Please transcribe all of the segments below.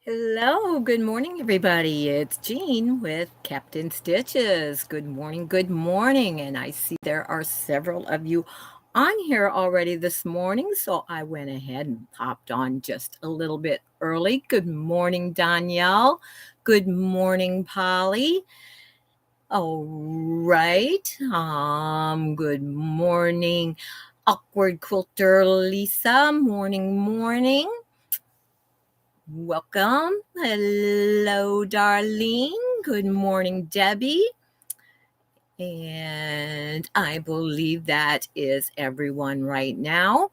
Hello, good morning, everybody. It's Jean with Captain Stitches. Good morning, good morning. And I see there are several of you on here already this morning, so I went ahead and popped on just a little bit early. Good morning, Danielle. Good morning, Polly. All right. Good morning, awkward quilter Lisa. Morning, morning. Welcome. Hello, Darlene. Good morning, Debbie. And I believe that is everyone right now.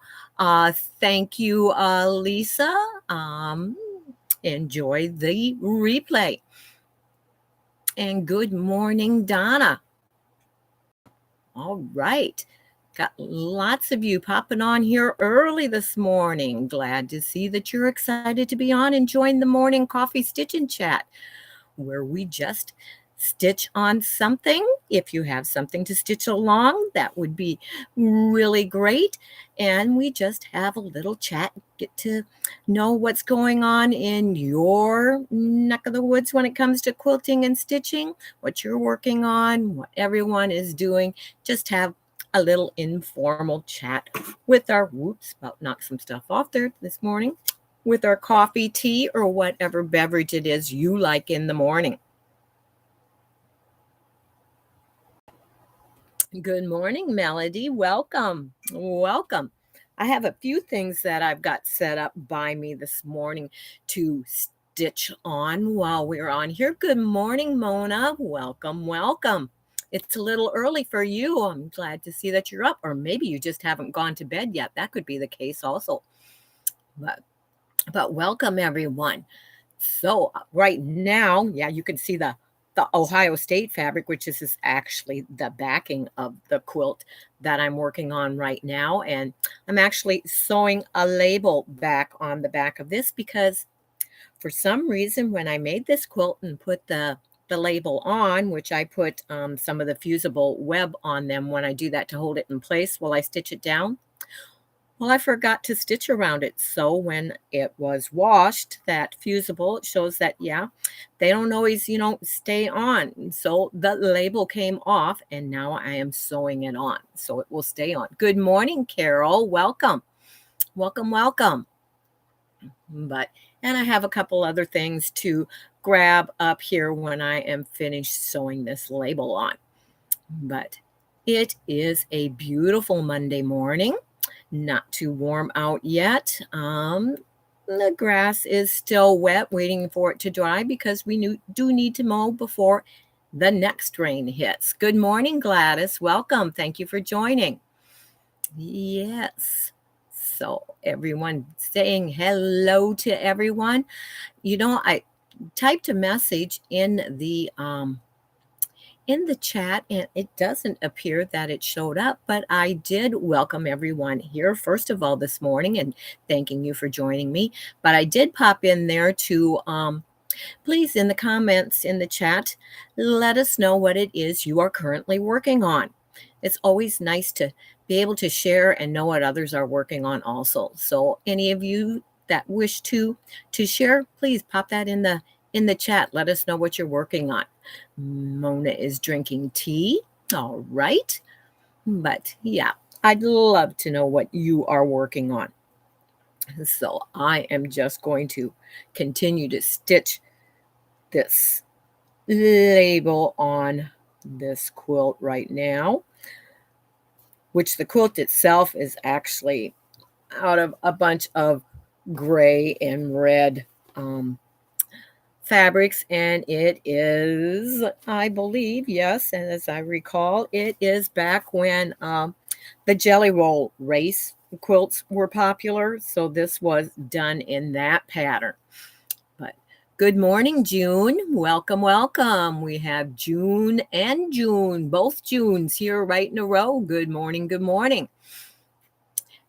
Thank you, Lisa. Um, Enjoy the replay. And good morning, Donna. All right. Got lots of you popping on here early this morning. Glad to see that you're excited to be on and join the morning coffee stitching chat, where we just stitch on something. If you have something to stitch along, that would be really great. And we just have a little chat, get to know what's going on in your neck of the woods when it comes to quilting and stitching, what you're working on, what everyone is doing. Just have a little informal chat with our, about knock some stuff off there this morning, with our coffee, tea, or whatever beverage it is you like in the morning. Good morning, Melody. Welcome. Welcome. I have a few things that I've got set up by me this morning to stitch on while we're on here. Good morning, Mona. Welcome, welcome. It's a little early for you. I'm glad to see that you're up, or maybe you just haven't gone to bed yet. That could be the case also. But welcome, everyone. So right now, yeah, you can see the Ohio State fabric, which is actually the backing of the quilt that I'm working on right now. And I'm actually sewing a label back on the back of this because for some reason, when I made this quilt and put the label on, which I put some of the fusible web on them when I do that to hold it in place while I stitch it down. Well, I forgot to stitch around it. So when it was washed, that fusible, it shows that, yeah, they don't always, stay on. So the label came off and now I am sewing it on. So it will stay on. Good morning, Carol. Welcome. Welcome, welcome. And I have a couple other things to grab up here when I am finished sewing this label on. But it is a beautiful Monday morning. Not too warm out yet. The grass is still wet, waiting for it to dry because we do need to mow before the next rain hits. Good morning, Gladys. Welcome. Thank you for joining. Yes. So everyone saying hello to everyone. I typed a message in the chat, and it doesn't appear that it showed up, but I did welcome everyone here, first of all, this morning, and thanking you for joining me. But I did pop in there to, please, in the comments in the chat, let us know what it is you are currently working on. It's always nice to be able to share and know what others are working on also. So any of you that wish to share, please pop that in the chat. Let us know what you're working on. Mona is drinking tea. All right. But yeah, I'd love to know what you are working on. So I am just going to continue to stitch this label on this quilt right now, which the quilt itself is actually out of a bunch of gray and red fabrics, and it is, I believe, yes, and as I recall, it is back when the Jelly Roll race quilts were popular, so this was done in that pattern. But good morning, June. Welcome, welcome. We have June and June, both Junes here right in a row. Good morning, good morning.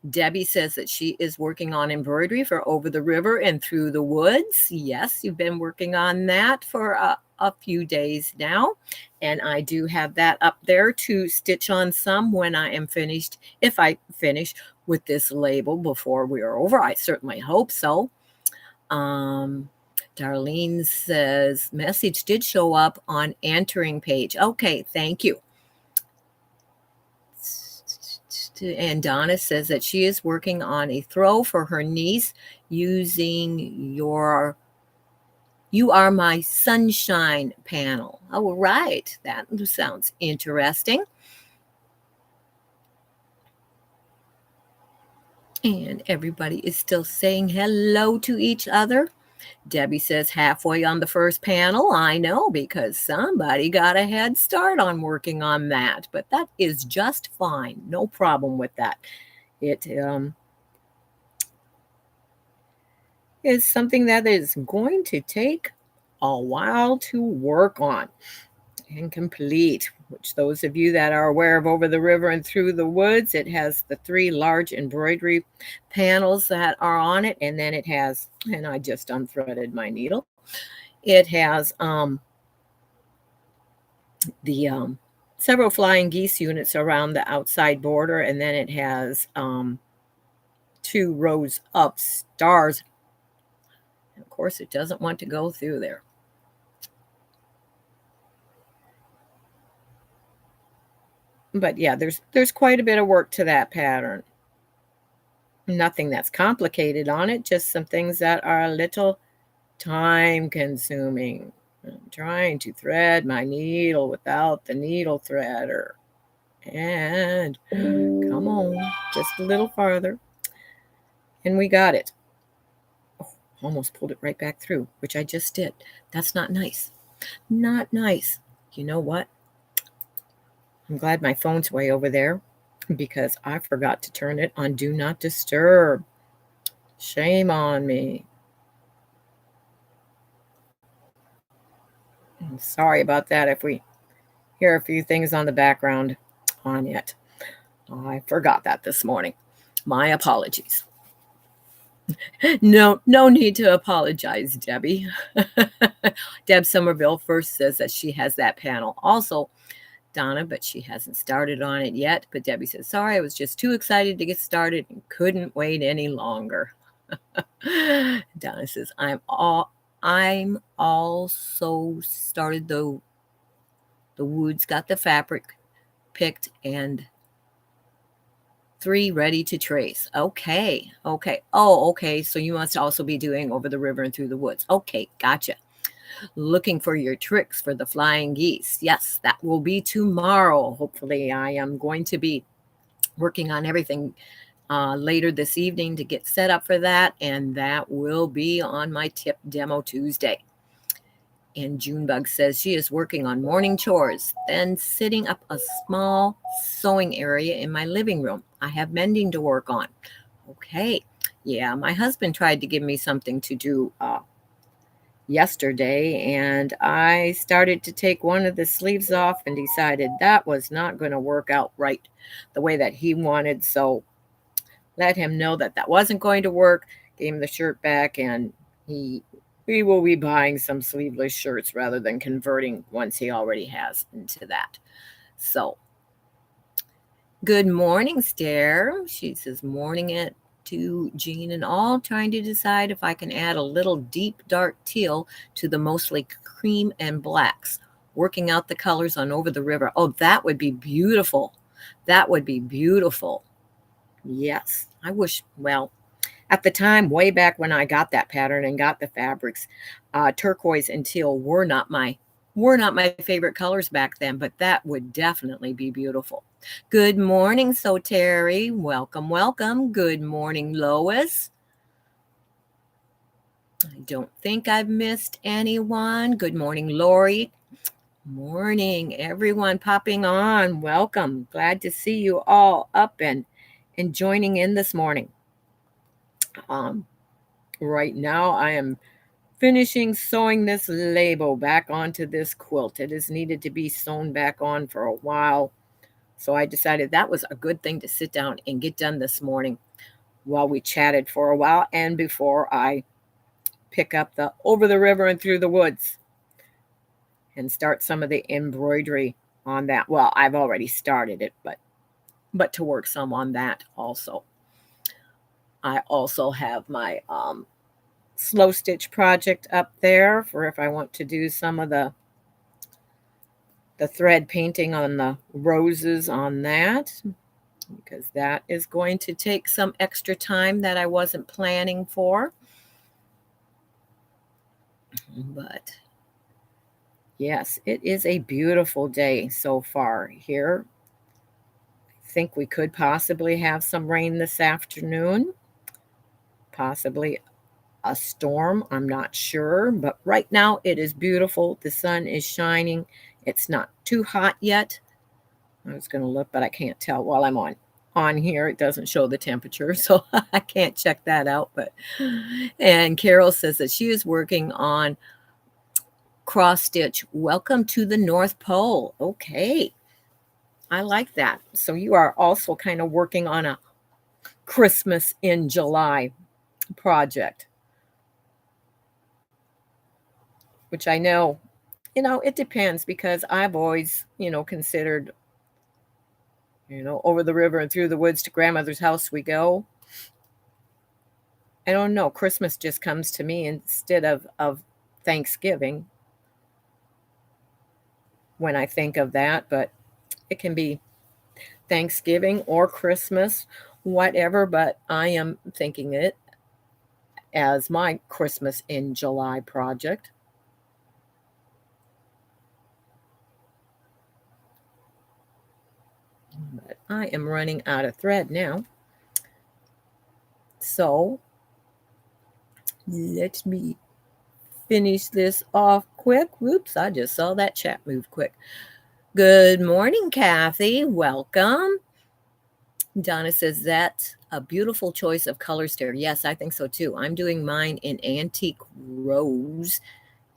Debbie says that she is working on embroidery for Over the River and Through the Woods. Yes, you've been working on that for a few days now. And I do have that up there to stitch on some when I am finished, if I finish with this label before we are over. I certainly hope so. Darlene says, message did show up on entering page. Okay, thank you. And Donna says that she is working on a throw for her niece using your You Are My Sunshine panel. Oh, right. That sounds interesting. And everybody is still saying hello to each other. Debbie says halfway on the first panel. I know, because somebody got a head start on working on that, but that is just fine. No problem with that. It is something that is going to take a while to work on and complete, which those of you that are aware of Over the River and Through the Woods, it has the 3 large embroidery panels that are on it, and then it has, and I just unthreaded my needle, it has the several flying geese units around the outside border, and then it has 2 rows of stars. And of course, it doesn't want to go through there. But yeah, there's quite a bit of work to that pattern. Nothing that's complicated on it, just some things that are a little time consuming. I'm trying to thread my needle without the needle threader. And come on, just a little farther. And we got it. Oh, almost pulled it right back through, which I just did. That's not nice. Not nice. You know what? I'm glad my phone's way over there, because I forgot to turn it on Do Not Disturb. Shame on me. I'm sorry about that if we hear a few things on the background on it. I forgot that this morning. My apologies. No need to apologize, Debbie. Deb Somerville first says that she has that panel also, Donna, but she hasn't started on it yet. But Debbie says, sorry, I was just too excited to get started and couldn't wait any longer. Donna says, I'm also started the woods, got the fabric picked, and 3 ready to trace. Okay. Oh, okay. So you must also be doing Over the River and Through the Woods. Okay, gotcha. Looking for your tricks for the flying geese. Yes, that will be tomorrow. Hopefully, I am going to be working on everything later this evening to get set up for that, and that will be on my tip demo Tuesday. And Junebug says she is working on morning chores, then sitting up a small sewing area in my living room. I have mending to work on. Okay. Yeah, my husband tried to give me something to do yesterday, and I started to take one of the sleeves off and decided that was not going to work out right the way that he wanted. So let him know that wasn't going to work, gave him the shirt back, and we will be buying some sleeveless shirts rather than converting ones he already has into that. So, good morning, Stare. She says, morning it to Jean and all, trying to decide if I can add a little deep dark teal to the mostly cream and blacks. Working out the colors on Over the River. Oh, that would be beautiful. That would be beautiful. Yes, I wish, well, at the time, way back when I got that pattern and got the fabrics, turquoise and teal were not my favorite colors back then, but that would definitely be beautiful. Good morning, So Terry. Welcome. Good morning, Lois. I don't think I've missed anyone. Good morning, Lori. Morning, everyone popping on. Welcome. Glad to see you all up and joining in this morning. Right now, I am finishing sewing this label back onto this quilt. It has needed to be sewn back on for a while. So I decided that was a good thing to sit down and get done this morning while we chatted for a while and before I pick up the Over the River and Through the Woods and start some of the embroidery on that. Well, I've already started it, but to work some on that also. I also have my slow stitch project up there for if I want to do some of the thread painting on the roses on that, because that is going to take some extra time that I wasn't planning for. But yes, it is a beautiful day so far here. I think we could possibly have some rain this afternoon, possibly a storm. I'm not sure, but right now it is beautiful. The sun is shining. It's not too hot yet. I was going to look, but I can't tell while I'm on here. It doesn't show the temperature, so I can't check that out. But and Carol says that she is working on cross stitch. Welcome to the North Pole. Okay, I like that. So you are also kind of working on a Christmas in July project, which I know, it depends because I've always, considered, over the river and through the woods to grandmother's house we go. I don't know. Christmas just comes to me instead of Thanksgiving when I think of that, but it can be Thanksgiving or Christmas, whatever, but I am thinking it as my Christmas in July project. But I am running out of thread now. So let me finish this off quick. Whoops, I just saw that chat move quick. Good morning, Kathy. Welcome. Donna says that's a beautiful choice of colors there. Yes, I think so too. I'm doing mine in antique rose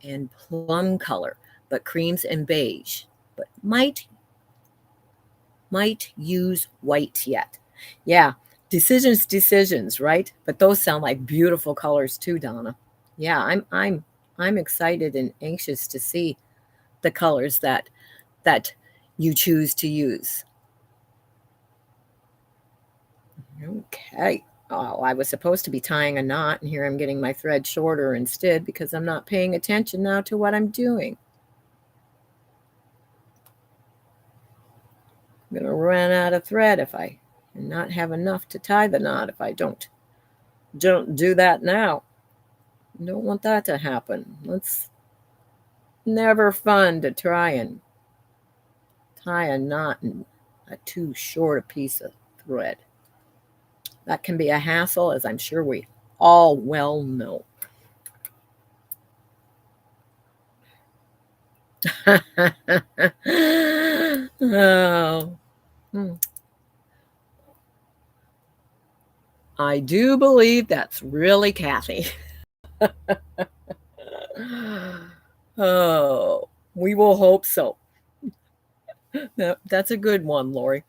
and plum color, but creams and beige. But might use white yet. Yeah, decisions, right? But those sound like beautiful colors too, Donna. Yeah, I'm excited and anxious to see the colors that you choose to use. Okay. Oh, I was supposed to be tying a knot, and here I'm getting my thread shorter instead because I'm not paying attention now to what I'm doing. I'm going to run out of thread and not have enough to tie the knot if I don't do that now. Don't want that to happen. It's never fun to try and tie a knot in a too short a piece of thread. That can be a hassle, as I'm sure we all well know. Oh. I do believe that's really Kathy. Oh, we will hope so. That's a good one, Lori.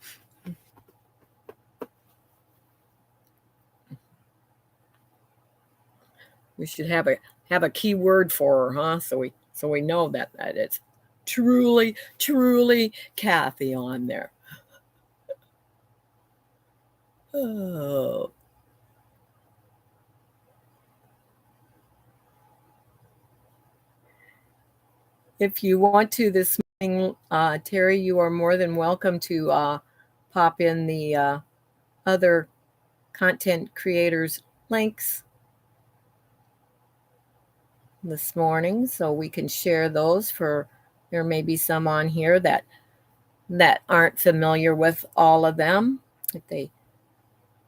We should have a key word for her, huh? So we know that it's truly Kathy on there. Oh. If you want to this morning, Terry, you are more than welcome to pop in the other content creators' links this morning so we can share those. For there may be some on here that aren't familiar with all of them.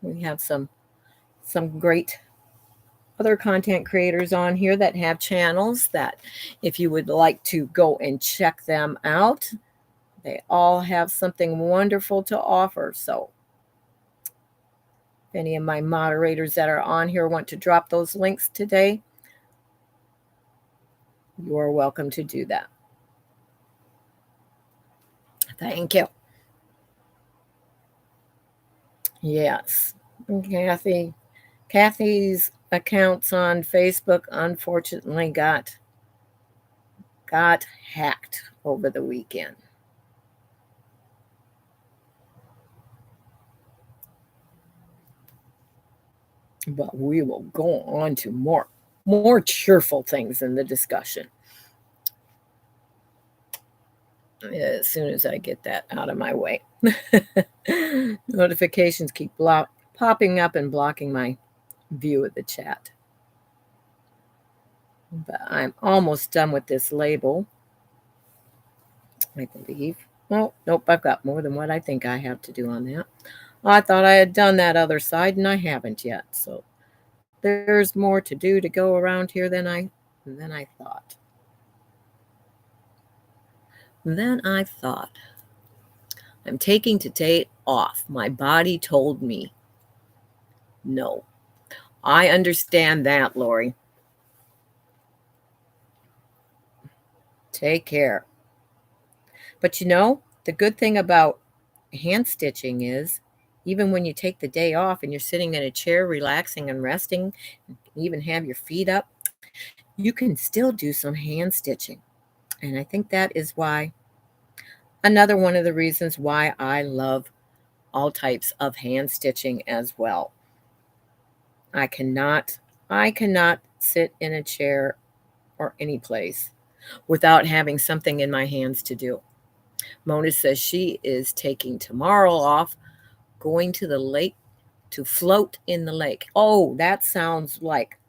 We have some great other content creators on here that have channels that if you would like to go and check them out, they all have something wonderful to offer. So if any of my moderators that are on here want to drop those links today, you are welcome to do that. Thank you. Yes. Kathy's accounts on Facebook unfortunately got hacked over the weekend. But we will go on to more more cheerful things in the discussion. As soon as I get that out of my way. Notifications keep popping up and blocking my view of the chat. But I'm almost done with this label, I believe. Oh, nope, I've got more than what I think I have to do on that. I thought I had done that other side, and I haven't yet. So there's more to do to go around here than I thought. I'm taking today off. My body told me no. I understand that, Lori. Take care. But the good thing about hand stitching is even when you take the day off and you're sitting in a chair relaxing and resting, even have your feet up, you can still do some hand stitching. And I think that is why, another one of the reasons why I love all types of hand stitching as well. I cannot sit in a chair or any place without having something in my hands to do. Mona says she is taking tomorrow off, going to the lake to float in the lake. Oh, that sounds like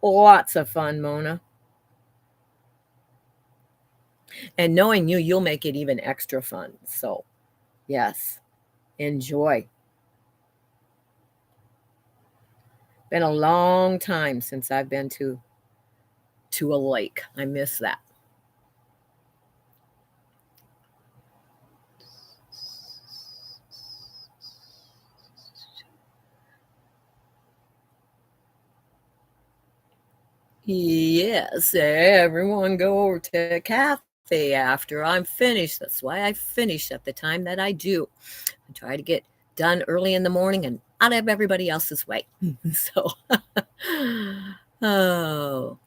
lots of fun, Mona. And knowing you, you'll make it even extra fun. So, yes, enjoy. Been a long time since I've been to a lake. I miss that. Yes, everyone go over to a cafe after I'm finished. That's why I finish at the time that I do. I try to get done early in the morning and out of everybody else's way. So, oh.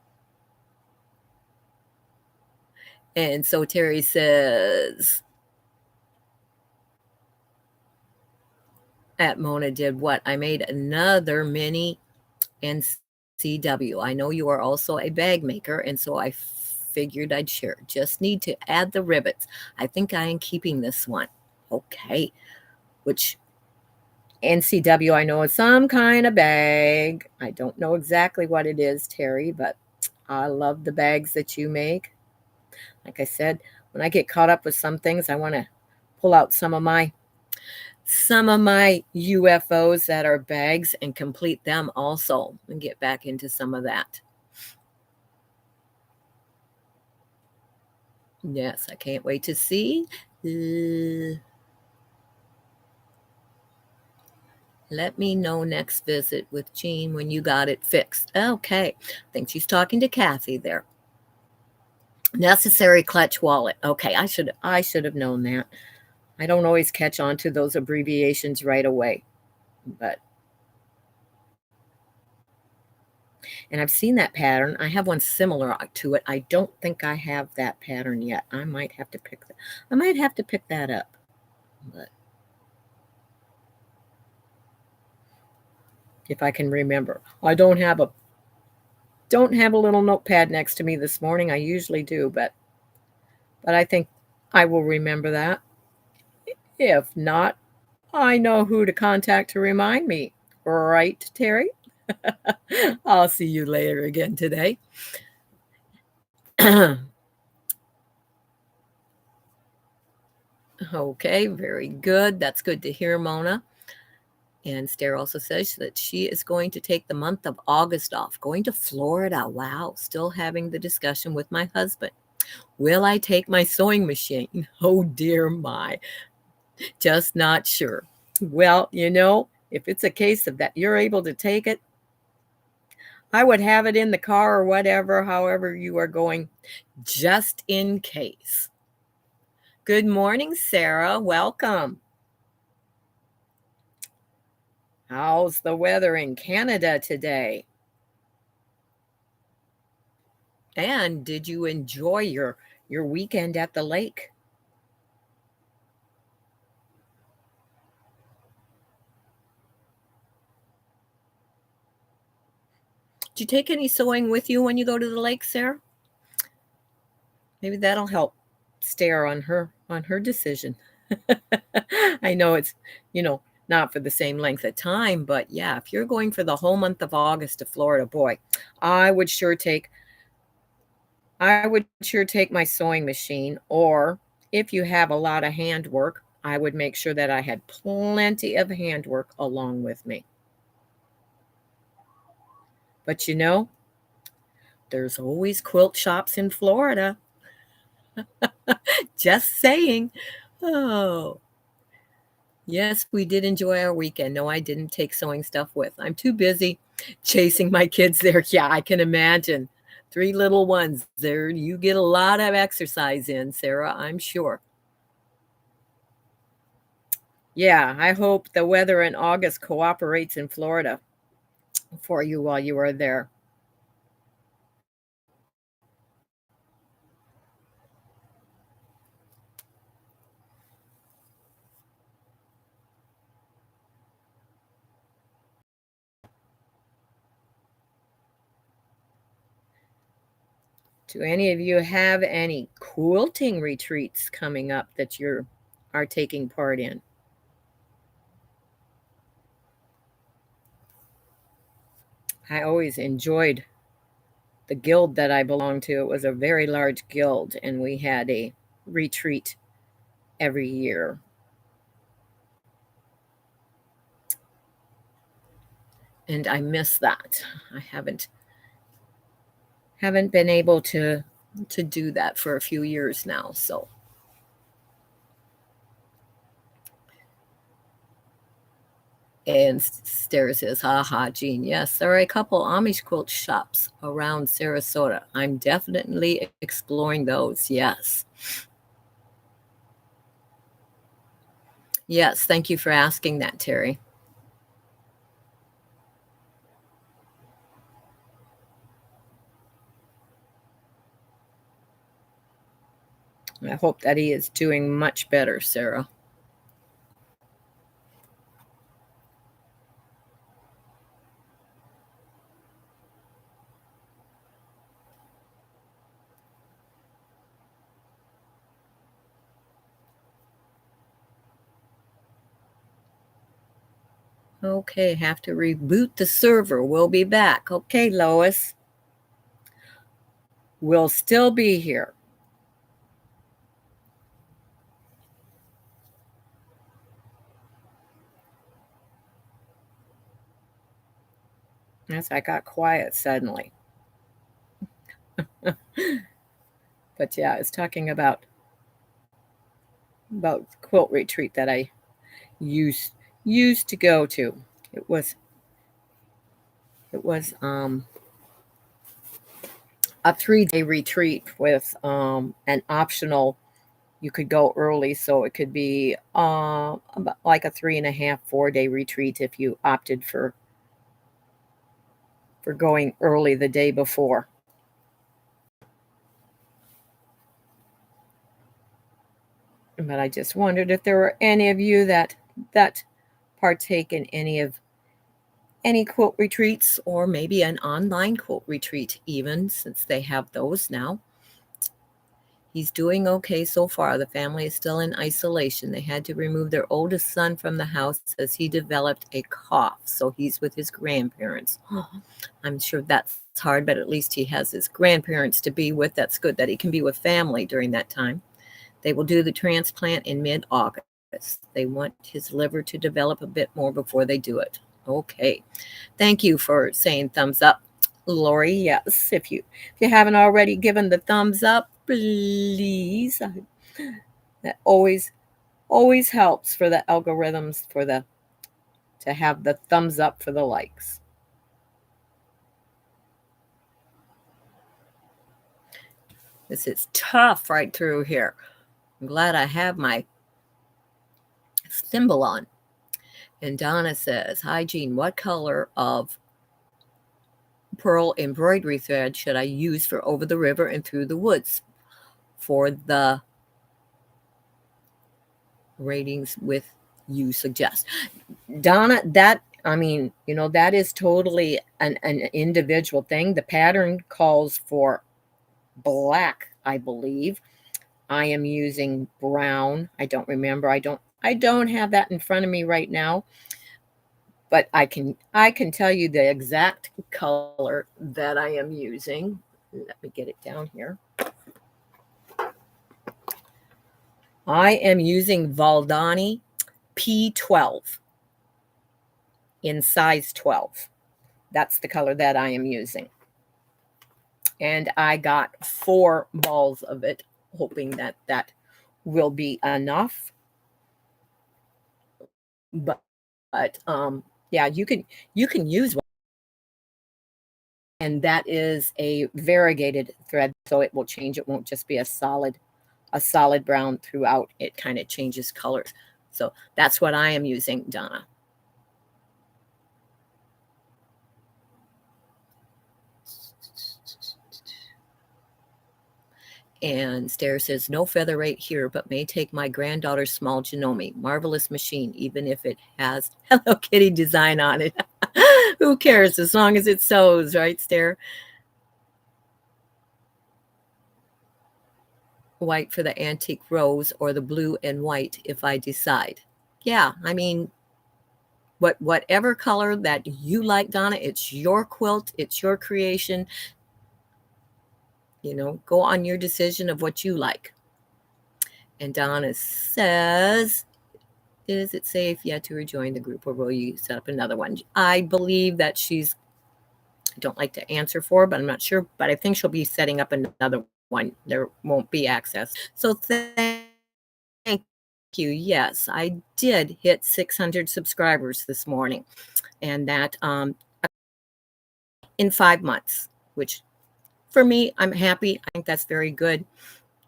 And so Terry says, at Mona did what? I made another mini NCW. I know you are also a bag maker, and so I figured I'd share. Just need to add the rivets. I think I am keeping this one. Okay. Which NCW I know is some kind of bag. I don't know exactly what it is, Terry, but I love the bags that you make. Like I said, when I get caught up with some things, I want to pull out some of my UFOs that are bags and complete them also and get back into some of that. Yes, I can't wait to see. Let me know next visit with Jean when you got it fixed. Okay. I think she's talking to Kathy there. Necessary clutch wallet. Okay, I should have known that. I don't always catch on to those abbreviations right away. But and I've seen that pattern. I have one similar to it. I don't think I have that pattern yet. I might have to pick that up. But if I can remember. I don't have a little notepad next to me this morning. I usually do, but I think I will remember that. If not, I know who to contact to remind me. Right, Terry? I'll see you later again today. Okay, very good. That's good to hear, Mona. And Stare also says that she is going to take the month of August off, going to Florida. Wow, still having the discussion with my husband. Will I take my sewing machine? Oh, dear my. Just not sure. Well, if it's a case of that you're able to take it, I would have it in the car or whatever, however you are going, just in case. Good morning, Sarah. Welcome. How's the weather in Canada today? And did you enjoy your weekend at the lake? Do you take any sewing with you when you go to the lake, Sarah? Maybe that'll help steer on her decision. I know it's, you know, not for the same length of time, but yeah, if you're going for the whole month of August to Florida, boy, I would sure take I would sure take my sewing machine, or if you have a lot of handwork, I would make sure that I had plenty of handwork along with me. But there's always quilt shops in Florida. Just saying. Oh, yes, we did enjoy our weekend. No, I didn't take sewing stuff with. I'm too busy chasing my kids there. Yeah, I can imagine. Three little ones there. You get a lot of exercise in, Sarah, I'm sure. Yeah, I hope the weather in August cooperates in Florida for you while you are there. Do any of you have any quilting retreats coming up that you are taking part in? I always enjoyed the guild that I belonged to. It was a very large guild, and we had a retreat every year. And I miss that. I haven't been able to do that for a few years now. So, and Stare says, haha, Jean. Yes, there are a couple Amish quilt shops around Sarasota. I'm definitely exploring those. Yes. Yes, thank you for asking that, Terry. I hope that he is doing much better, Sarah. Okay, have to reboot the server. We'll be back. Okay, Lois. We'll still be here. Yes, I got quiet suddenly. But yeah, I was talking about quilt retreat that I used used to go to. It was it was a 3-day retreat with an optional. You could go early, so it could be about like a 3.5, 4-day retreat if you opted for going early the day before. But I just wondered if there were any of you that partake in any quilt retreats, or maybe an online quilt retreat even, since they have those now. He's doing okay so far. The family is still in isolation. They had to remove their oldest son from the house as he developed a cough, so he's with his grandparents. I'm sure that's hard, but at least he has his grandparents to be with. That's good that he can be with family during that time. They will do the transplant in mid-August. They want his liver to develop a bit more before they do it. Okay. Thank you for saying thumbs up, Lori. Yes, if you haven't already given the thumbs up, please. That always helps for the algorithms to have the thumbs up for the likes. This is tough right through here. I'm glad I have my thimble on. And Donna says, "Hi, Jean. What color of pearl embroidery thread should I use for Over the River and Through the Woods for the ratings with you suggest?" Donna, that I mean, that is totally an individual thing. The pattern calls for black, I believe. I am using brown. I don't remember. I don't have that in front of me right now, but I can tell you the exact color that I am using. Let me get it down here. I am using Valdani P12 in size 12. That's the color that I am using. And I got 4 balls of it, hoping that that will be enough. But yeah, you can use one, and that is a variegated thread, so it will change. It won't just be a solid brown throughout. It kind of changes colors. So that's what I am using, Donna. And Stare says, no feather right here, but may take my granddaughter's small Janome. Marvelous machine, even if it has Hello Kitty design on it. Who cares as long as it sews, right, Stare? White for the antique rose or the blue and white if I decide. Yeah, I mean, whatever color that you like, Donna, it's your quilt, it's your creation. Go on your decision of what you like. And Donna says, is it safe yet to rejoin the group, or will you set up another one? I believe that I don't like to answer for, but I'm not sure. But I think she'll be setting up another one. There won't be access. So thank you. Yes, I did hit 600 subscribers this morning, and that in 5 months, which for me, I'm happy. I think that's very good.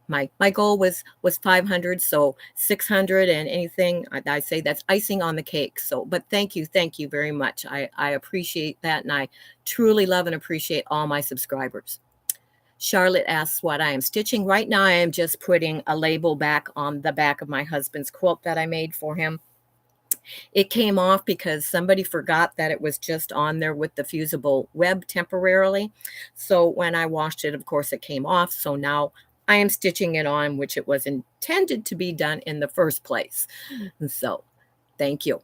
My goal was 500, so 600 and anything I say that's icing on the cake. So, but thank you very much. I appreciate that, and I truly love and appreciate all my subscribers. Charlotte asks what I am stitching right now. I am just putting a label back on the back of my husband's quilt that I made for him. It came off because somebody forgot that it was just on there with the fusible web temporarily. So when I washed it, of course, it came off. So now I am stitching it on, which it was intended to be done in the first place. So thank you.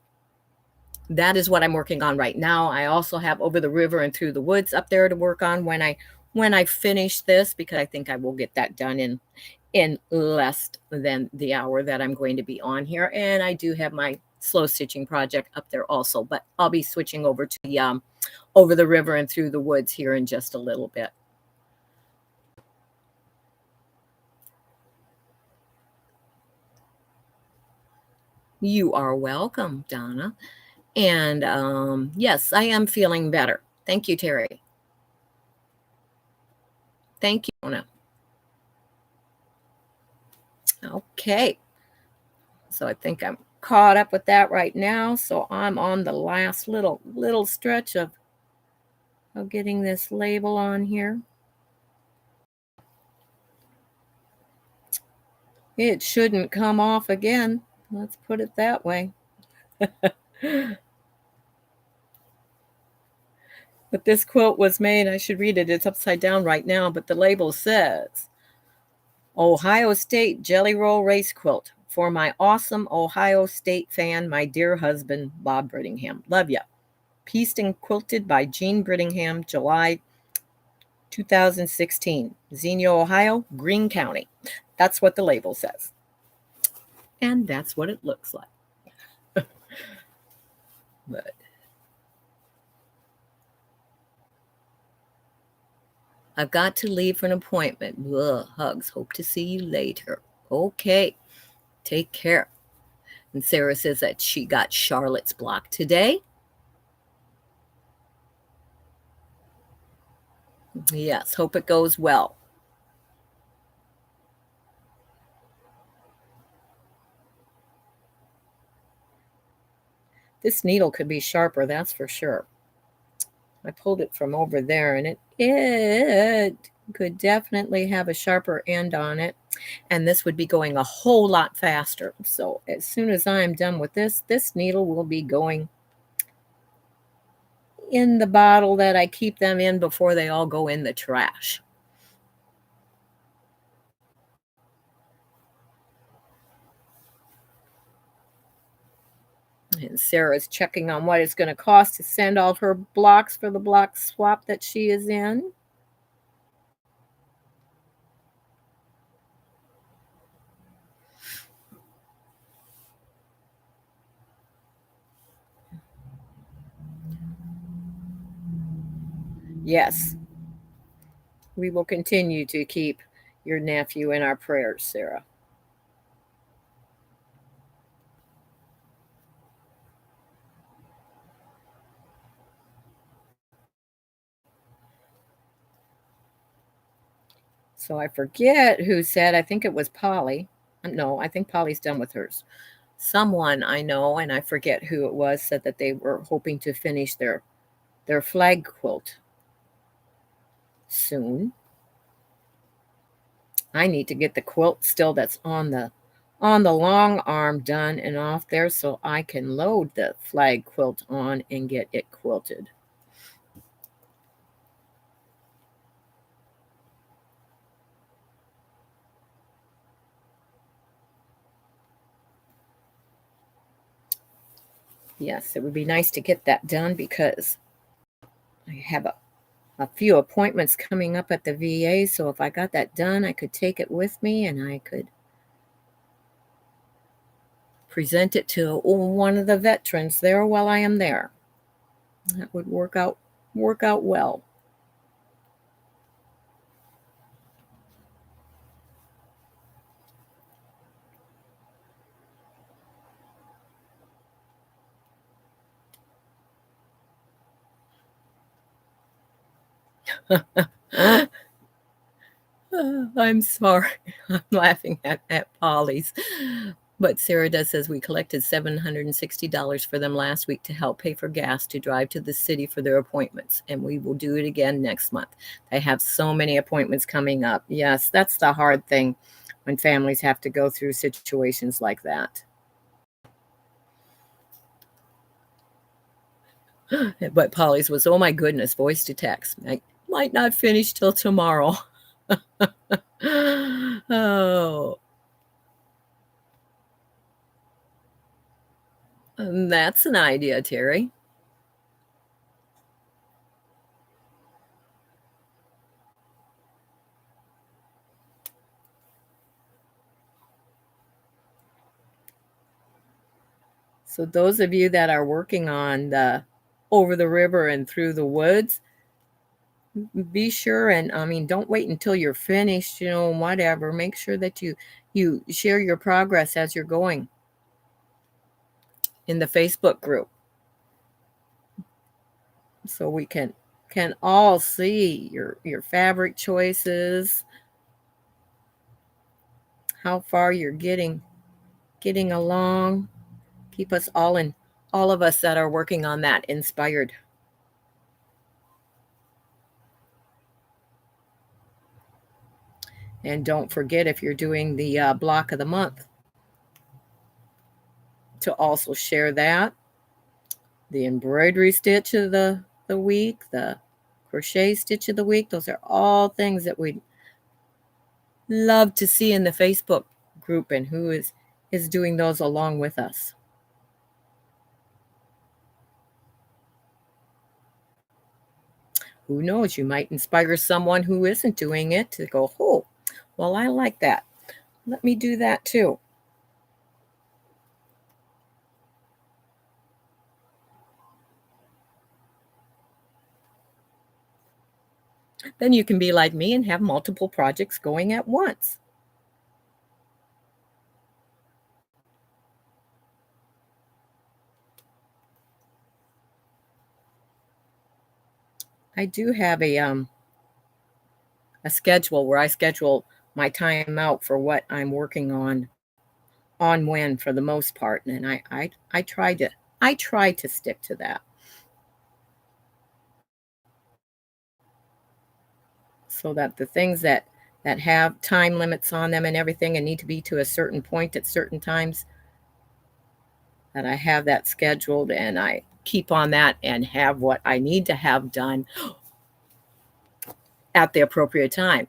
That is what I'm working on right now. I also have Over the River and Through the Woods up there to work on when I finish this, because I think I will get that done in less than the hour that I'm going to be on here. And I do have my slow stitching project up there also, but I'll be switching over to the Over the River and Through the Woods here in just a little bit. You are welcome, Donna. And yes, I am feeling better. Thank you, Terry. Thank you, Donna. Okay. So I think I'm caught up with that right now. So I'm on the last little stretch of getting this label on here. It shouldn't come off again. Let's put it that way. But this quilt was made, I should read it. It's upside down right now, but the label says, Ohio State Jelly Roll Race Quilt. For my awesome Ohio State fan, my dear husband, Bob Brittingham. Love ya. Pieced and quilted by Jean Brittingham, July 2016. Xenia, Ohio, Greene County. That's what the label says. And that's what it looks like. But I've got to leave for an appointment. Ugh, hugs. Hope to see you later. Okay. Take care. And Sarah says that she got Charlotte's block today. Yes, hope it goes well. This needle could be sharper, that's for sure. I pulled it from over there, and it could definitely have a sharper end on it, and this would be going a whole lot faster. So as soon as I'm done with this needle will be going in the bottle that I keep them in before they all go in the trash. And Sarah's checking on what it's going to cost to send all her blocks for the block swap that she is in. Yes, we will continue to keep your nephew in our prayers, Sarah. So I forget who said, I think it was Polly. No, I think Polly's done with hers. Someone I know, and I forget who it was, said that they were hoping to finish their flag quilt soon. I need to get the quilt still that's on the long arm done and off there so I can load the flag quilt on and get it quilted. Yes, it would be nice to get that done because I have a few appointments coming up at the VA. So if I got that done, I could take it with me and I could present it to one of the veterans there while I am there. That would work out well. I'm sorry. I'm laughing at Polly's. But Sarah does says we collected $760 for them last week to help pay for gas to drive to the city for their appointments. And we will do it again next month. They have so many appointments coming up. Yes, that's the hard thing when families have to go through situations like that. But Polly's was, oh my goodness, voice to text. I might not finish till tomorrow. Oh, that's an idea, Terry. So those of you that are working on the over the river and through the woods, be sure and I mean don't wait until you're finished, whatever. Make sure that you share your progress as you're going in the Facebook group so we can all see your fabric choices, how far you're getting along. Keep us all of us that are working on that inspired. And don't forget if you're doing the block of the month to also share that. The embroidery stitch of the week, the crochet stitch of the week. Those are all things that we'd love to see in the Facebook group and who is doing those along with us. Who knows? You might inspire someone who isn't doing it to go, oh, well, I like that. Let me do that too. Then you can be like me and have multiple projects going at once. I do have a schedule where I schedule my time out for what I'm working on when for the most part, and I try to stick to that so that the things that have time limits on them and everything and need to be to a certain point at certain times that I have that scheduled and keep on that and have what I need to have done at the appropriate time.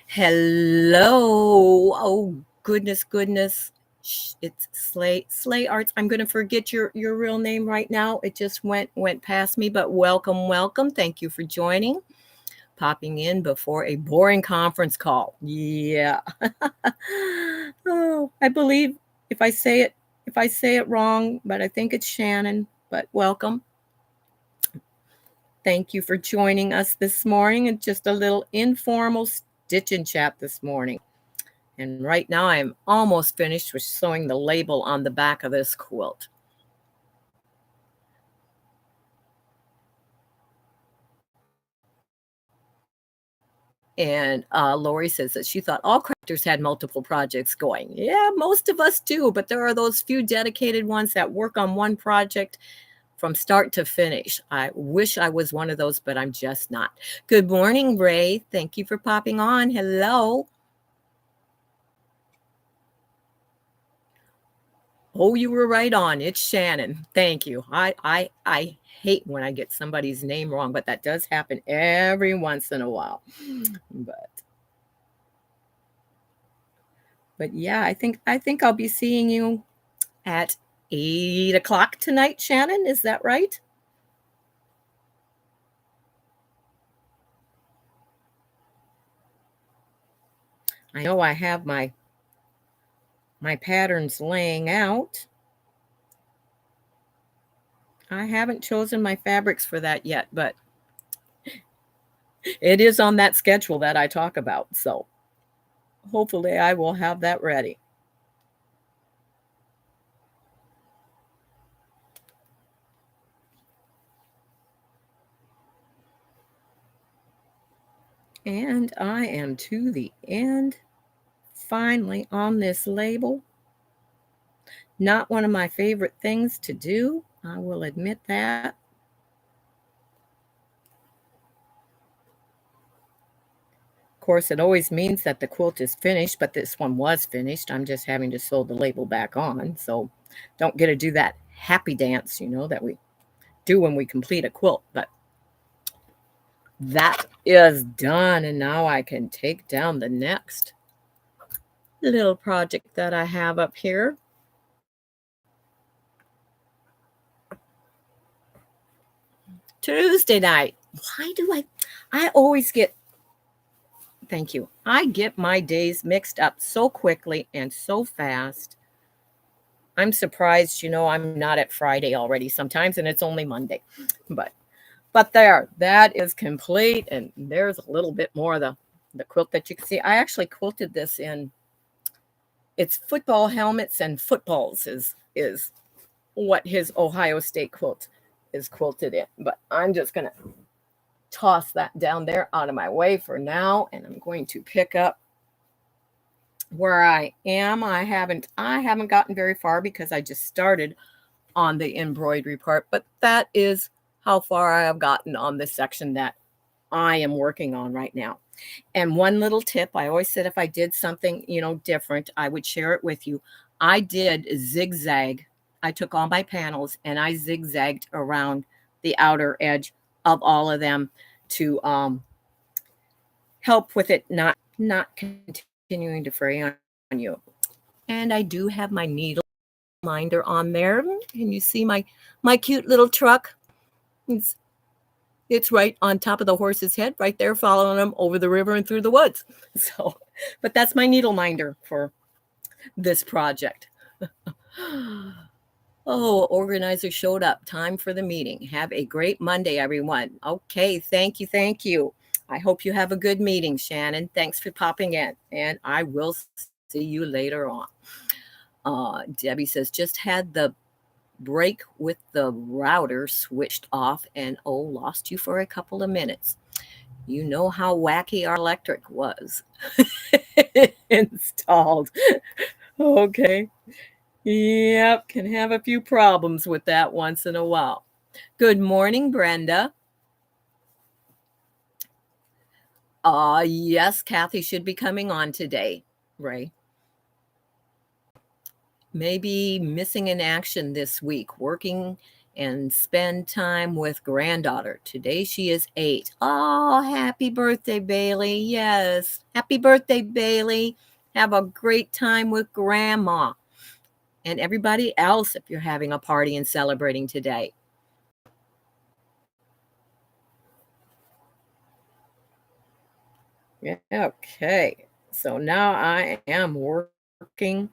Hello. Oh, goodness, goodness. It's Slay Arts. I'm going to forget your real name right now. It just went past me, but welcome, welcome. Thank you for joining. Popping in before a boring conference call. Yeah. Oh, I believe if I say it wrong, but I think it's Shannon, but welcome. Thank you for joining us this morning. It's just a little informal stitch and chat this morning. And right now I'm almost finished with sewing the label on the back of this quilt. And Lori says that she thought all crafters had multiple projects going. Yeah, most of us do, but there are those few dedicated ones that work on one project from start to finish. I wish I was one of those, but I'm just not. Good morning, Ray. Thank you for popping on. Hello. Oh, you were right on. It's Shannon. Thank you. I hate when I get somebody's name wrong, but that does happen every once in a while. But yeah, I think I'll be seeing you at 8 o'clock tonight, Shannon. Is that right? I know I have my patterns laying out. I haven't chosen my fabrics for that yet, but it is on that schedule that I talk about. So hopefully I will have that ready. And I am to the end, finally, on this label. Not one of my favorite things to do, I will admit that. Of course, it always means that the quilt is finished, but this one was finished. I'm just having to sew the label back on. So don't get to do that happy dance, that we do when we complete a quilt. But that is done. And now I can take down the next little project that I have up here. Tuesday night. Why do I always get, thank you. I get my days mixed up so quickly and so fast. I'm surprised, I'm not at Friday already sometimes, and it's only Monday. But there, that is complete, and there's a little bit more of the quilt that you can see. I actually quilted this in, it's football helmets and footballs is what his Ohio State quilt is quilted in. But I'm just going to toss that down there out of my way for now, and I'm going to pick up where I am. I haven't gotten very far because I just started on the embroidery part, but that is how far I have gotten on this section that I am working on right now. And one little tip, I always said if I did something, different, I would share it with you. I did zigzag. I took all my panels and I zigzagged around the outer edge of all of them to help with it not continuing to fray on you. And I do have my needle minder on there. Can you see my cute little truck? It's right on top of the horse's head, right there, following him over the river and through the woods. So, but that's my needle minder for this project. Oh, organizer showed up. Time for the meeting. Have a great Monday, everyone. Okay, thank you, thank you. I hope you have a good meeting, Shannon. Thanks for popping in, and I will see you later on. Debbie says, just had the break with the router switched off and lost you for a couple of minutes. You know how wacky our electric was installed. Okay. Yep, can have a few problems with that once in a while. Good morning, Brenda. Yes, Kathy should be coming on today, Ray. Maybe missing in action this week, working and spend time with granddaughter. Today she is 8. Oh, happy birthday, Bailey. Yes. Happy birthday, Bailey. Have a great time with grandma and everybody else if you're having a party and celebrating today. Yeah, okay. So now I am working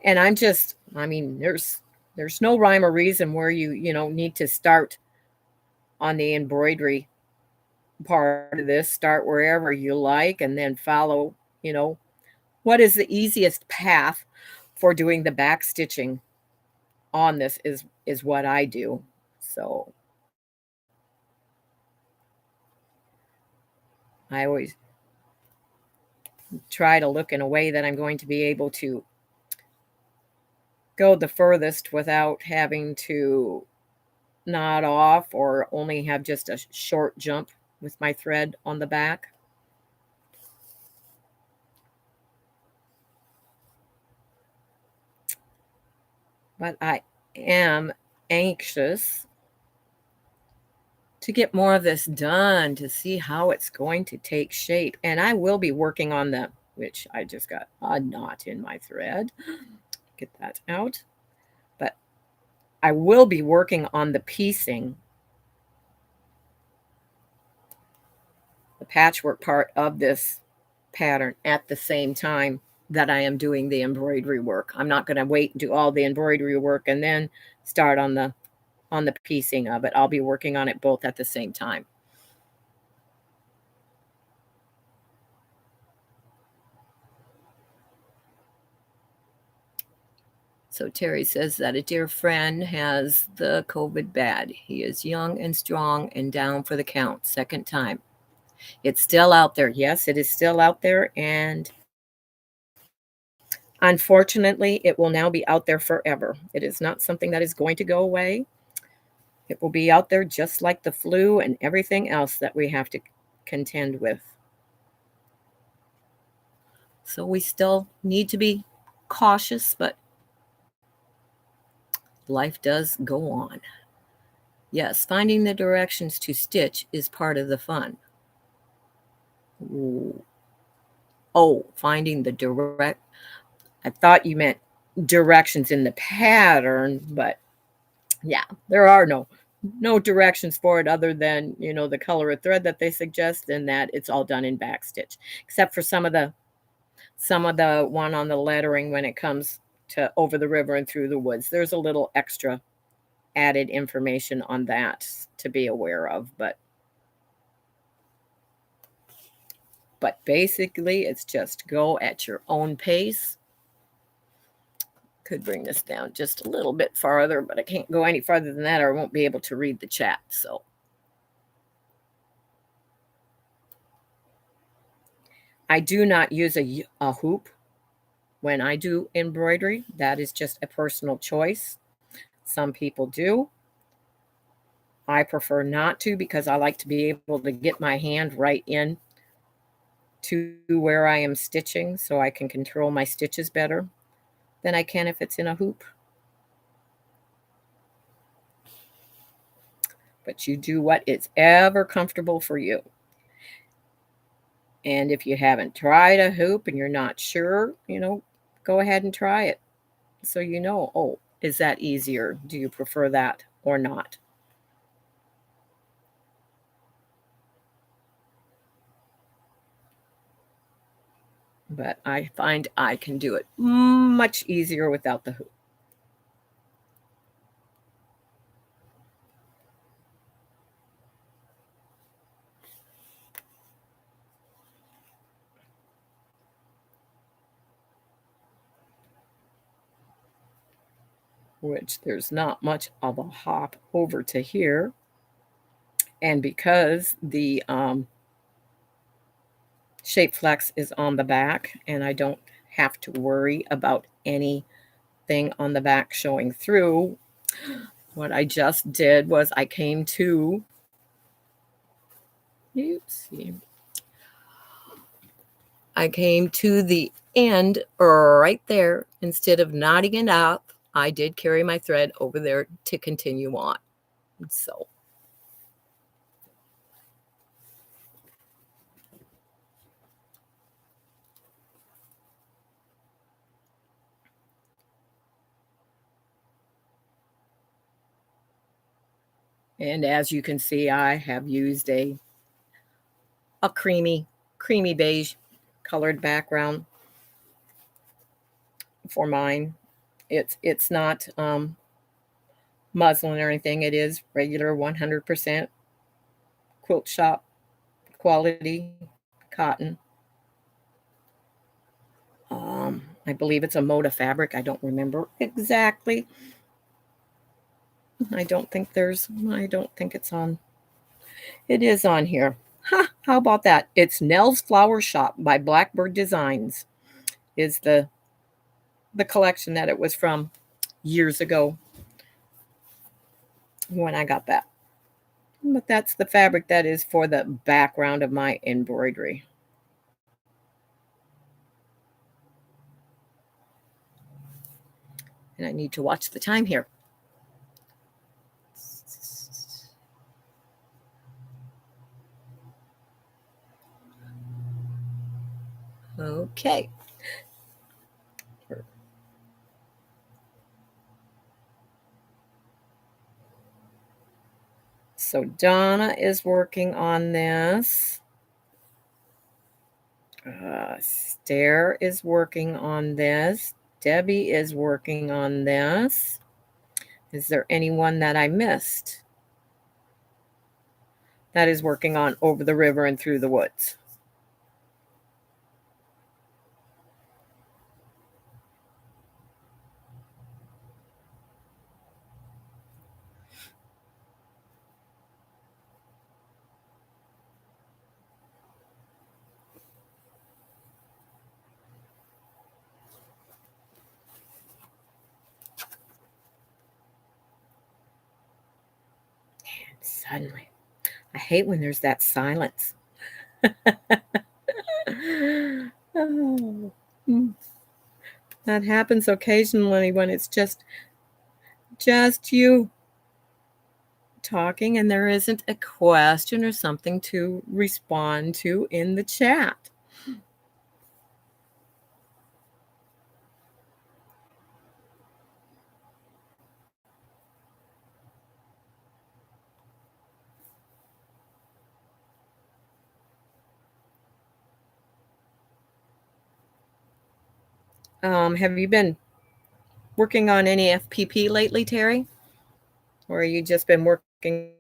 and there's no rhyme or reason where you need to start on the embroidery part of this. Start wherever you like and then follow, you know, what is the easiest path for doing the back stitching on this is what I do. So I always try to look in a way that I'm going to be able to go the furthest without having to knot off or only have just a short jump with my thread on the back. But I am anxious to get more of this done to see how it's going to take shape. And I will be working on which I just got a knot in my thread. Get that out. But I will be working on the piecing, the patchwork part of this pattern at the same time that I am doing the embroidery work. I'm not going to wait and do all the embroidery work and then start on the piecing of it. I'll be working on it both at the same time. So Terry says that a dear friend has the COVID bad. He is young and strong and down for the count. Second time. It's still out there. Yes, it is still out there. And unfortunately, it will now be out there forever. It is not something that is going to go away. It will be out there just like the flu and everything else that we have to contend with. So we still need to be cautious, but life does go on. Yes, finding the directions to stitch is part of the fun. Ooh. Oh, finding the direct. I thought you meant directions in the pattern, but yeah, there are no directions for it other than, the color of thread that they suggest and that it's all done in back stitch, except for some of the one on the lettering when it comes to over the river and through the woods. There's a little extra added information on that to be aware of, but basically it's just go at your own pace. Could bring this down just a little bit farther, but I can't go any farther than that or I won't be able to read the chat. So I do not use a hoop when I do embroidery. That is just a personal choice. Some people do. I prefer not to because I like to be able to get my hand right in to where I am stitching so I can control my stitches better than I can if it's in a hoop. But you do what is ever comfortable for you. And if you haven't tried a hoop and you're not sure, go ahead and try it. So oh, is that easier? Do you prefer that or not? But I find I can do it much easier without the hoop. Which there's not much of a hop over to here. And because the shape flex is on the back and I don't have to worry about anything on the back showing through, what I just did was I came to, oopsie, I came to the end right there instead of knotting it up. I did carry my thread over there to continue on. So and as you can see, I have used a creamy beige colored background for mine. It's not muslin or anything. It is regular 100% quilt shop quality cotton. I believe it's a Moda fabric. I don't remember exactly. I don't think it's on. It is on here. Huh, how about that? It's Nell's Flower Shop by Blackbird Designs is the collection that it was from years ago when I got that. But that's the fabric that is for the background of my embroidery. And I need to watch the time here. Okay. So Donna is working on this. Stair is working on this. Debbie is working on this. Is there anyone that I missed that is working on Over the River and Through the Woods? Suddenly, I hate when there's that silence. Oh, that happens occasionally when it's just you talking and there isn't a question or something to respond to in the chat. Have you been working on any FPP lately, Terry? Or you just been working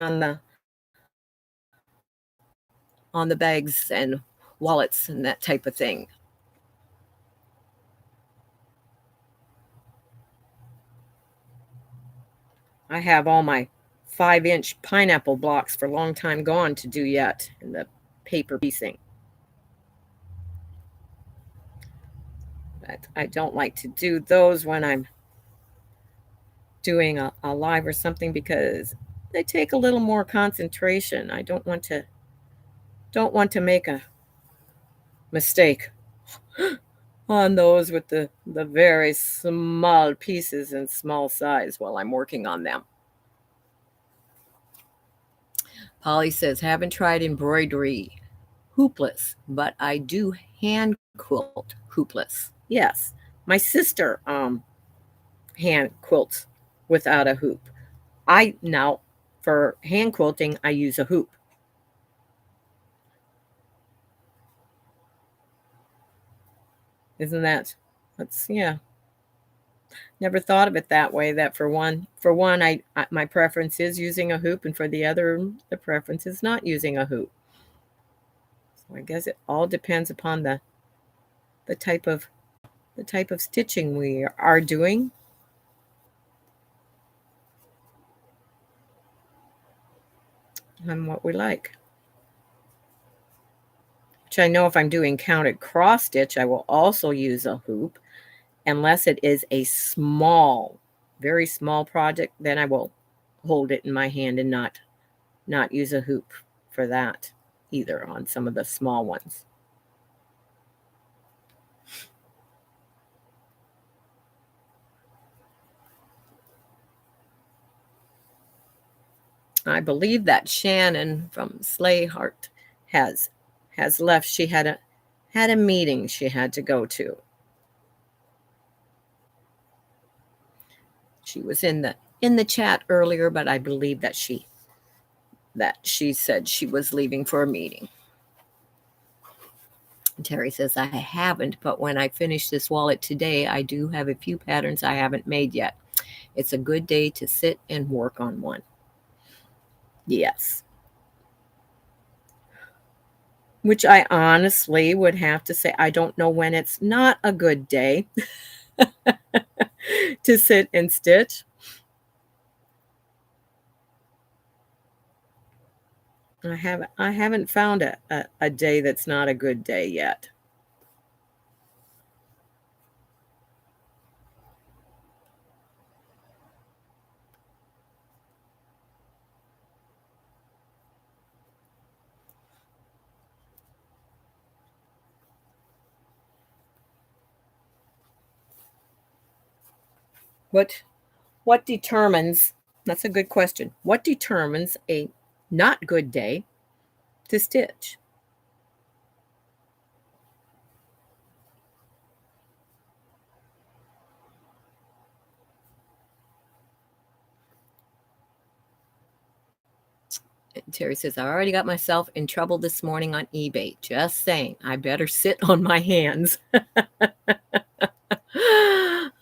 on the bags and wallets and that type of thing? I have all my 5-inch pineapple blocks for long time gone to do yet in the paper piecing. But I don't like to do those when I'm doing a live or something because they take a little more concentration. I don't want to make a mistake on those with the very small pieces and small size while I'm working on them. Polly says, haven't tried embroidery hoopless, but I do hand quilt hoopless. Yes. My sister hand quilts without a hoop. I now for hand quilting I use a hoop. Isn't that's yeah. Never thought of it that way that for one I my preference is using a hoop and for the other the preference is not using a hoop. So I guess it all depends upon the type of the type of stitching we are doing and what we like. Which I know if I'm doing counted cross stitch, I will also use a hoop unless it is a small, very small project, then I will hold it in my hand and not use a hoop for that either on some of the small ones. I believe that Shannon from Slayheart has has left. She had a meeting she had to go to. She was in the chat earlier, but I believe that she said she was leaving for a meeting. Terry says, I haven't, but when I finish this wallet today, I do have a few patterns I haven't made yet. It's a good day to sit and work on one. Yes. Which I honestly would have to say, I don't know when it's not a good day to sit and stitch. I haven't found a day that's not a good day yet. What determines, that's a good question. What determines a not good day to stitch? Terry says, I already got myself in trouble this morning on eBay. Just saying, I better sit on my hands.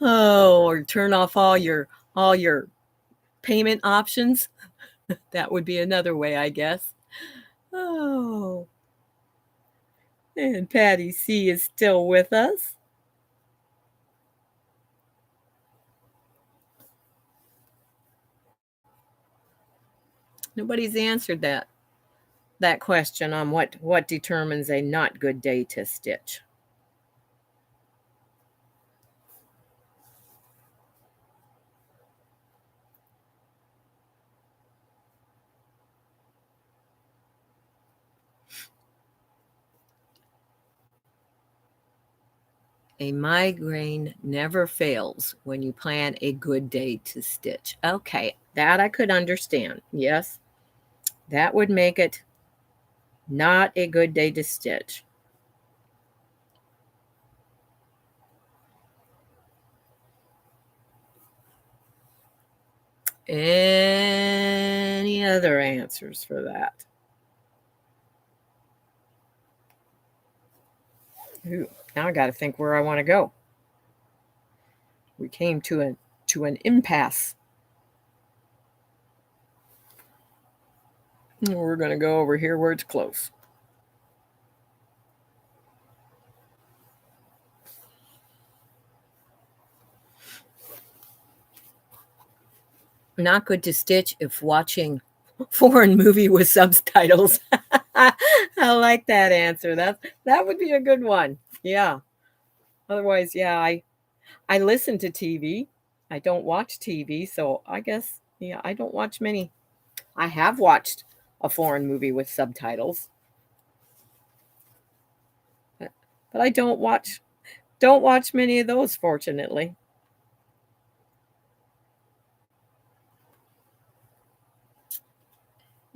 Oh, or turn off all your payment options. That would be another way, I guess. Oh, and Patty C is still with us. Nobody's answered that question on what determines a not good day to stitch. A migraine never fails when you plan a good day to stitch. Okay, that I could understand. Yes, that would make it not a good day to stitch. Any other answers for that? Ooh, now I got to think where I want to go. We came to an impasse. We're going to go over here where it's close. Not good to stitch if watching foreign movie with subtitles. I like that answer. That would be a good one. Yeah. Otherwise, yeah, I listen to TV. I don't watch TV, so I guess yeah, I don't watch many. I have watched a foreign movie with subtitles, but I don't watch many of those, fortunately.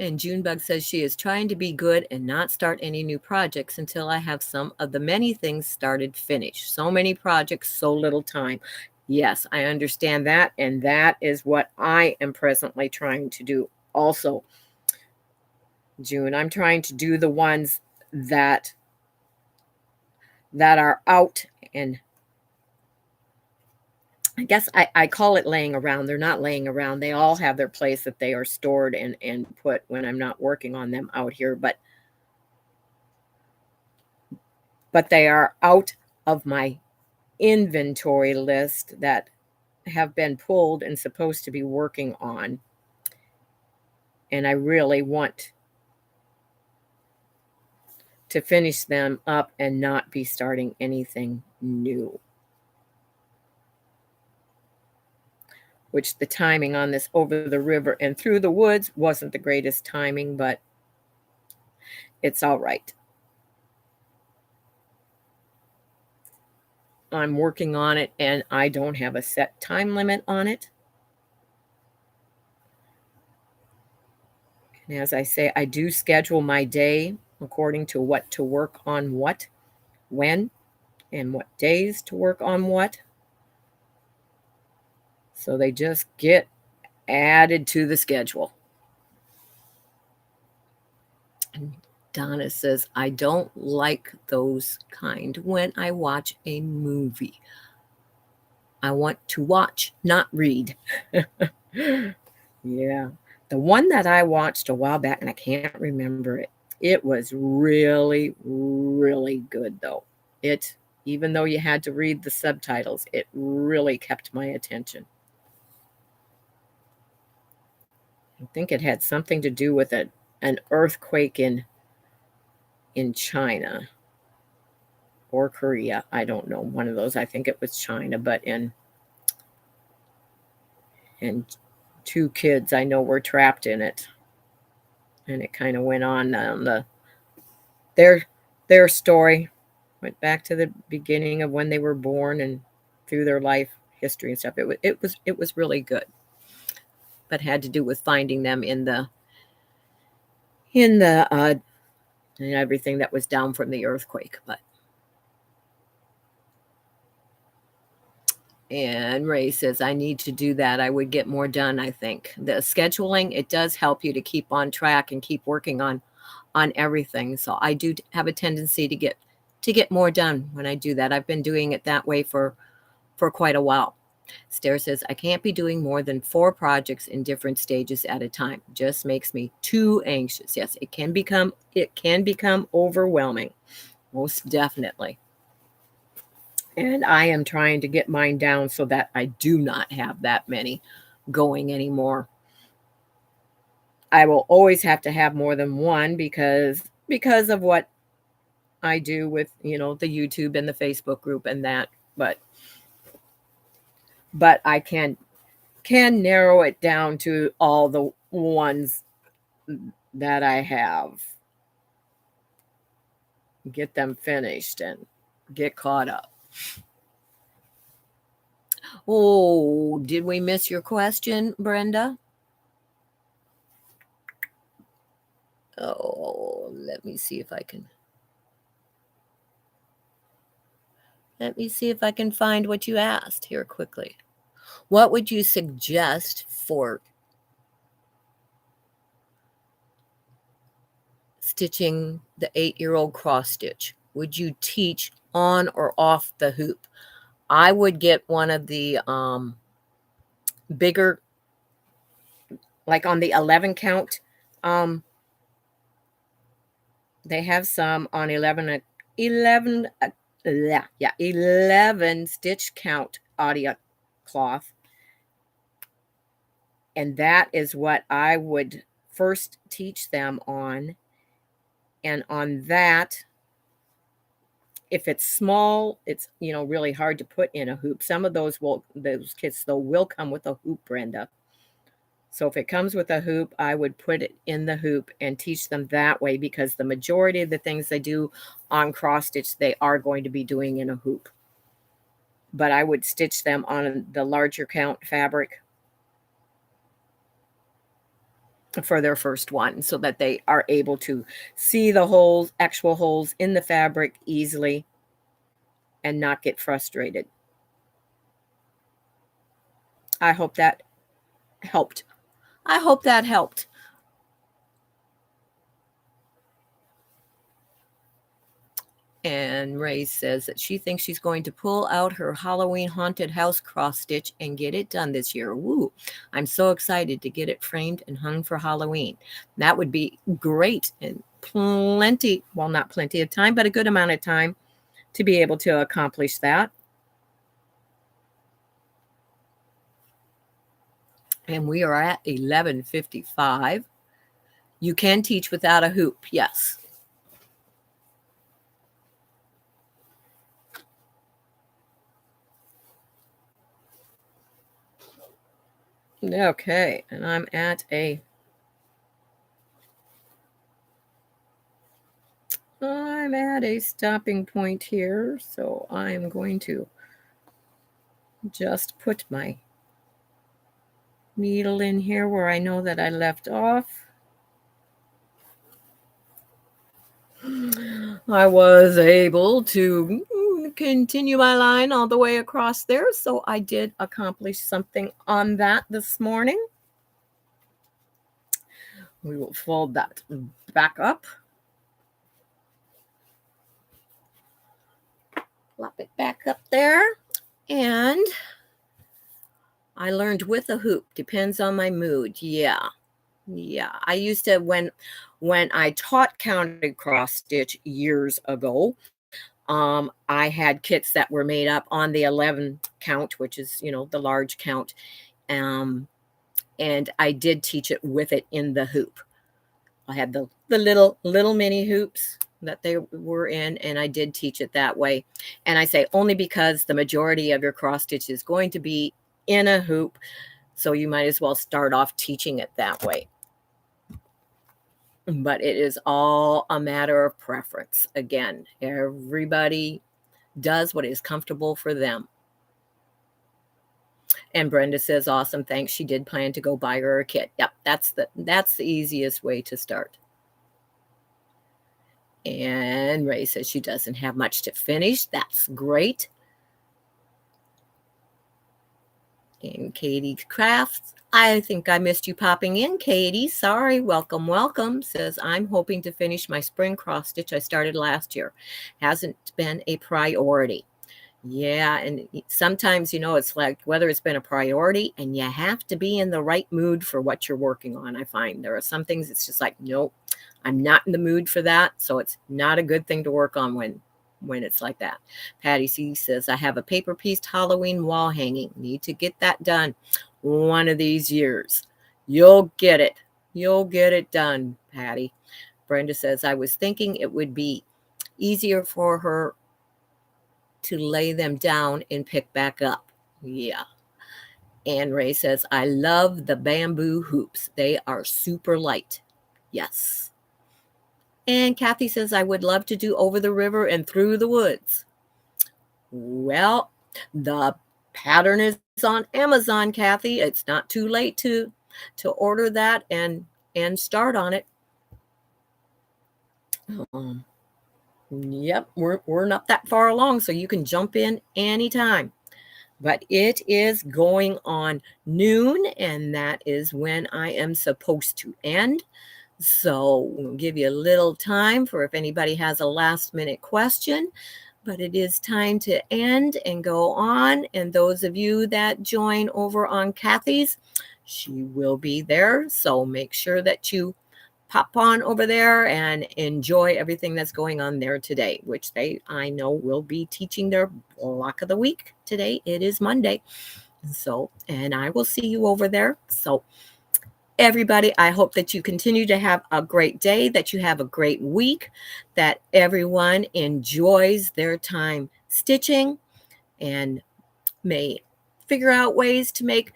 And Junebug says she is trying to be good and not start any new projects until I have some of the many things started finished. So many projects, so little time. Yes, I understand that. And that is what I am presently trying to do also, June. I'm trying to do the ones that are out, and I guess I call it laying around. They're not laying around. They all have their place that they are stored and put when I'm not working on them out here. But they are out of my inventory list that have been pulled and supposed to be working on. And I really want to finish them up and not be starting anything new. Which the timing on this over the river and through the woods wasn't the greatest timing, but it's all right. I'm working on it and I don't have a set time limit on it. And as I say, I do schedule my day according to what to work on what, when, and what days to work on what. So they just get added to the schedule. And Donna says, I don't like those kind when I watch a movie. I want to watch, not read. Yeah. The one that I watched a while back, and I can't remember it, it was really, really good, though. It, even though you had to read the subtitles, it really kept my attention. I think it had something to do with an earthquake in China or Korea. I don't know, one of those. I think it was China, but and two kids I know were trapped in it. And it kind of went on their their story went back to the beginning of when they were born and through their life history and stuff. It was really good, but had to do with finding them in the and everything that was down from the earthquake. But and Ray says, I need to do that. I would get more done, I think. The scheduling, it does help you to keep on track and keep working on everything. So I do have a tendency to get more done when I do that. I've been doing it that way for quite a while. Stair says, I can't be doing more than 4 projects in different stages at a time. Just makes me too anxious. Yes, it can become overwhelming. Most definitely. And I am trying to get mine down so that I do not have that many going anymore. I will always have to have more than one because of what I do with, the YouTube and the Facebook group and that, but I can narrow it down to all the ones that I have. Get them finished and get caught up. Oh, did we miss your question, Brenda? Oh, let me see if I can find what you asked here quickly. What would you suggest for stitching the 8-year-old cross stitch? Would you teach on or off the hoop? I would get one of the bigger, like on the 11 count. They have some on 11 11 stitch count audio cloth, and that is what I would first teach them on. And on that, if it's small, it's really hard to put in a hoop. Some of those kits though will come with a hoop, Brenda. So if it comes with a hoop, I would put it in the hoop and teach them that way, because the majority of the things they do on cross stitch, they are going to be doing in a hoop. But I would stitch them on the larger count fabric for their first one, so that they are able to see the actual holes in the fabric easily and not get frustrated. I hope that helped. I hope that helped. And Ray says that she thinks she's going to pull out her Halloween haunted house cross stitch and get it done this year. Woo! I'm so excited to get it framed and hung for Halloween. That would be great, and plenty, well, not plenty of time, but a good amount of time to be able to accomplish that. And we are at 11:55. You can teach without a hoop, yes. Okay, and I'm at a stopping point here, so I'm going to just put my needle in here where I know that I left off. I was able to continue my line all the way across there, so I did accomplish something on that this morning. We will fold that back up, flop it back up there, and I learned with a hoop. Depends on my mood. Yeah. Yeah. I used to when I taught counted cross stitch years ago, I had kits that were made up on the 11 count, which is, the large count. Um, and I did teach it with it in the hoop. I had the little mini hoops that they were in, and I did teach it that way. And I say only because the majority of your cross stitch is going to be in a hoop, so you might as well start off teaching it that way. But it is all a matter of preference. Again, everybody does what is comfortable for them. And Brenda says, awesome, thanks. She did plan to go buy her a kit. Yep, that's the easiest way to start. And Ray says she doesn't have much to finish. That's great. And Katie Crafts, I think I missed you popping in, Katie. Sorry, welcome, welcome. Says, I'm hoping to finish my spring cross stitch I started last year. Hasn't been a priority. Yeah, and sometimes, it's like whether it's been a priority, and you have to be in the right mood for what you're working on. I find there are some things it's just like, nope, I'm not in the mood for that. So it's not a good thing to work on when it's like that. Patty C says, I have a paper pieced Halloween wall hanging. Need to get that done one of these years. You'll get it. You'll get it done, Patty. Brenda says, I was thinking it would be easier for her to lay them down and pick back up. Yeah. Anne Ray says, I love the bamboo hoops. They are super light. Yes. And Kathy says, I would love to do over the river and through the woods. Well, the pattern is on Amazon, Kathy. It's not too late to order that and start on it. Yep, we're not that far along, so you can jump in anytime. But it is going on noon, and that is when I am supposed to end. So we'll give you a little time for if anybody has a last minute question. But it is time to end and go on. And those of you that join over on Kathy's, she will be there. So make sure that you pop on over there and enjoy everything that's going on there today, which I know will be teaching their block of the week today. It is Monday. So, and I will see you over there. So everybody, I hope that you continue to have a great day, that you have a great week, that everyone enjoys their time stitching and may figure out ways to make,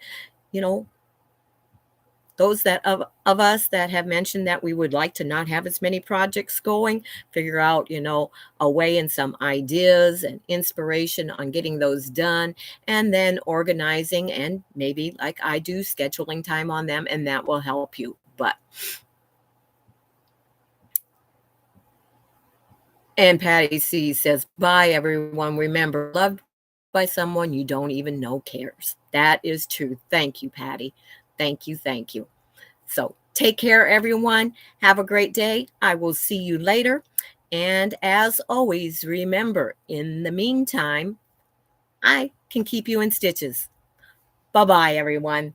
those that of us that have mentioned that we would like to not have as many projects going, figure out, a way and some ideas and inspiration on getting those done, and then organizing and maybe like I do, scheduling time on them, and that will help you. And Patty C says, bye everyone. Remember, loved by someone you don't even know cares. That is true. Thank you, Patty. Thank you. So take care, everyone. Have a great day. I will see you later. And as always, remember, in the meantime, I can keep you in stitches. Bye-bye, everyone.